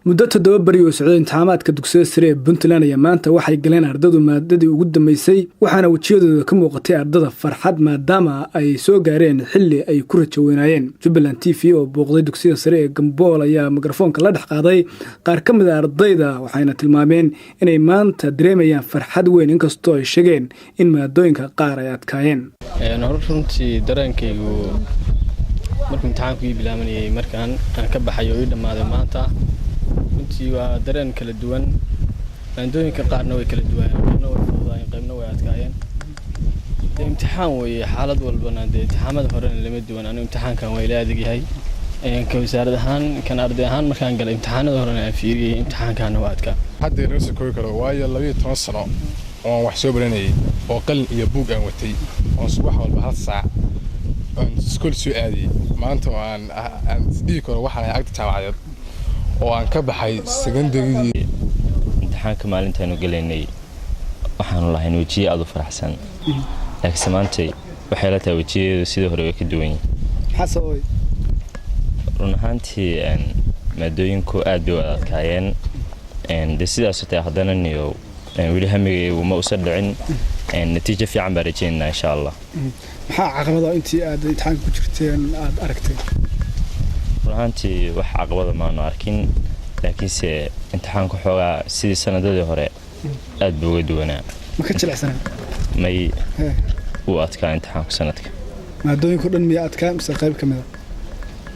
muddo 7 bari oo socday imtixaanaadka dugsiyada sare ee puntland ayaa maanta waxay galeen ardaydu maadadii ugu dambeysay waxaana wajiyadooda ka muuqatay ardada farxad maadaama ay soo gaareen xilli ay ku rajaweynayeen Puntland TV oo booqday dugsiyada sare ee Gambool ayaa mikrofoonka la dhex qaaday qaar ka mid ah ardayda waxayna tilmaameen inay maanta dareemayaan farxad weyn inkastoo ay sheegeen in maadooyinka qaar ay adkaayeen runtii dareenkaygu markii imtixaankii bilaabanayay markaan ka baxayo oo dhamaaday maanta runtii waa dareen kala duwan maadooyinka qaarna way kala duwan qaybna way fududaayeen qaybna way adkaayeen imtixaan way xaalad walbana imtixaamada hore lama duwan anigu imtixaankan way la adag yahay ka wasaaradda ahaan kan arday ahaan markaan galay imtixaanada hore aan fiiriyay imtixaankan waa adkaa hadda inuu koobi karo waayo 12 sano oo wax soo baranayay oo qalin iyo buug aan watay oo subax walba hal saac school soo aadi maanta aan sidii karo waxaan agta jaamacadeed oo aan ka baxay secondary imtixaanka maalintaanu galeynay waxaan lahayn wajiye aad u faraxsan laakiin maanta waxay la tahay wajiyeedu sidoo hore way ka duwan yihiin xasooy run ahaantii maadooyinku aad bay u adkaayeen sidaas oo haddana niyo weli hamigaygu ma usan dhicin natiijo fiican baan rajaynaa insha Allah maxaa caqabada intii aad imtixaanka ku jirteen aad aragtay runtii wax caqabada ma aan arkin laakiin se imtixaanku xoogaa sidii sanadadii hore aad buu uga duwanaa ma ka jilicsanaa may uu adkaa imtixaanku sanadka maadooyinka dhan miya adkaa mise qayb ka mid ah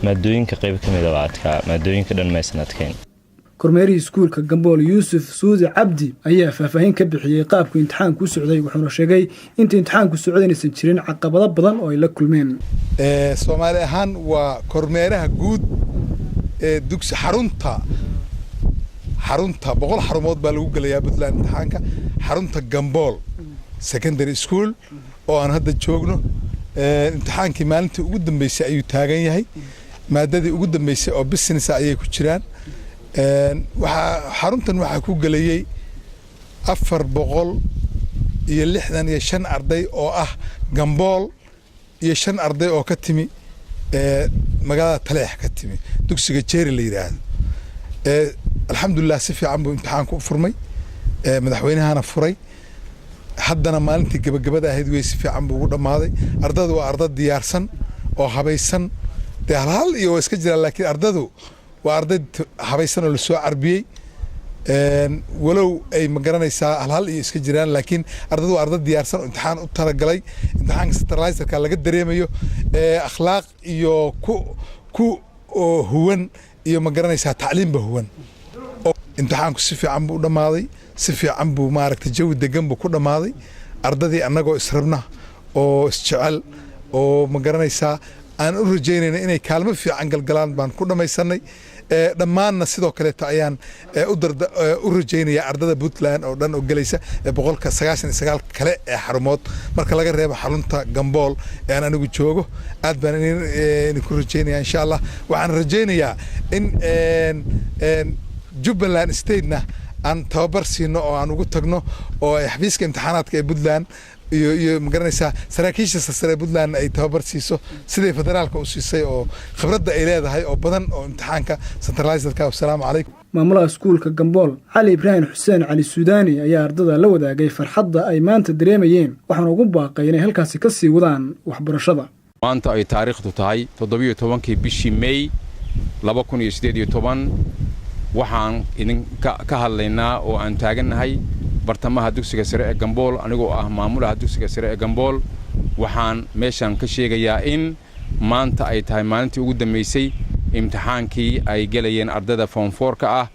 maadooyinka qayb ka mid ah adkaa maadooyinka dhan ma sanadkeen kormeerihii iskuulka Gambool Yuusuf Suudi Cabdi ayaa faahfaahin ka bixiyay qaabka imtixaanku u socday wuxuuna sheegay in imtixaanku socdaysan jirin caqabado badan oo ay la kulmeen Soomaali ahaan waa kormeeraha guud ee dugsi xarunta boqol xarumood baa lagu galayaa Puntland imtixaanka xarunta Gambool secondary school oo aan hadda joogno imtixaankii maalintii ugu dambeysay ayuu taagan yahay maadadii ugu dambeysay oo business ayay ku jiraan xaruntan waxaa ku galayay 465 arday oo ah Gambool iyo 5 arday oo ka timi magaalada Taleex ka timi dugsiga Sare la yiraahdo alxamdulillah si fiican buu imtixaanku u furmay madaxweynahana furay haddana maalintii gabagabada ahayd way si fiican buu ugu dhamaaday ardadu waa arday diyaarsan oo habaysan hal iyo way iska jiraan laakiin ardadu waa arday habaysan oo la soo carbiyay walow ay ma garanaysaa hal iyo iska jiraan laakiin ardadu waa arday diyaarsan oo imtixaan u talagalay imtixaanka centralizerka laga dareemayo akhlaaq iyo ku huwan iyo ma garanaysaa tacliinba huwan imtixaanku si fiican buu u dhamaaday si fiican buu maaragtay jawi degan buu ku dhamaaday ardadii annagoo israbna oo isjecel oo ma garanaysaa aan u rajaynayna inay kaalmo fiican galgalaan baan ku dhamaysanay dhammaanna sidoo kale ayaan u rajaynaya ardada Puntland oo dhan oo galaysa 199 kale ee xarumood marka laga reebo xarunta Gambool ee aan anigu joogo aad baan ku rajaynaya insha Allah waxaan rajaynayaa in Puntland state-na aan tababar siino oo aan ugu tagno oo xafiiska imtixaanaadka ee Puntland iyo ma garanaysaa saraakiisha sare Puntland ay tababar siiso sidii federaalka u siisay oo khibradda ay leedahay oo badan oo imtixaanka centralizerka. Assalaamu calaykum. maamulaha iskuulka Gambool Cali Ibrahim Xuseen Cali Suudaani ayaa ardada la wadaagay farxadda ay maanta dareemayeen waxaana ugu baaqay inay halkaasi ka sii wadaan waxbarashada maanta ay taariikhdu tahay 17 bishii May 2018 waxaan idin ka hadlaynaa oo aan taaganahay bartamaha dugsiga sare ee Gambool anigoo ah maamulaha dugsiga sare ee Gambool waxaan meeshan ka sheegayaa in maanta ay tahay maalintii ugu dambeysay imtixaankii ay galayeen ardada form 4 ka ah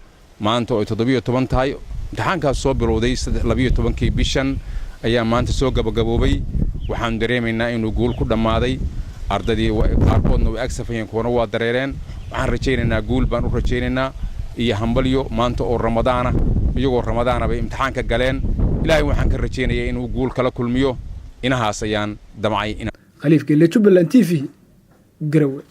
maanta oo 17 tahay imtixaankaas soo bilowday 12 bishan ayaa maanta soo gabagaboobay waxaan dareemaynaa inuu guul ku dhamaaday ardadii qaarkoodna way agsafayeen kuwana waa dareereen waxaan rajaynaynaa guul baan u rajaynaynaa iyo hambalyo maanta oo ramadaana iyagoo ramadaana bay imtixaanka galeen ilaahay waxaan ka rajaynayaa inuu guul kala kulmiyo inahaas ayaan damcay Khaliif Gelle Puntland TV Garowe.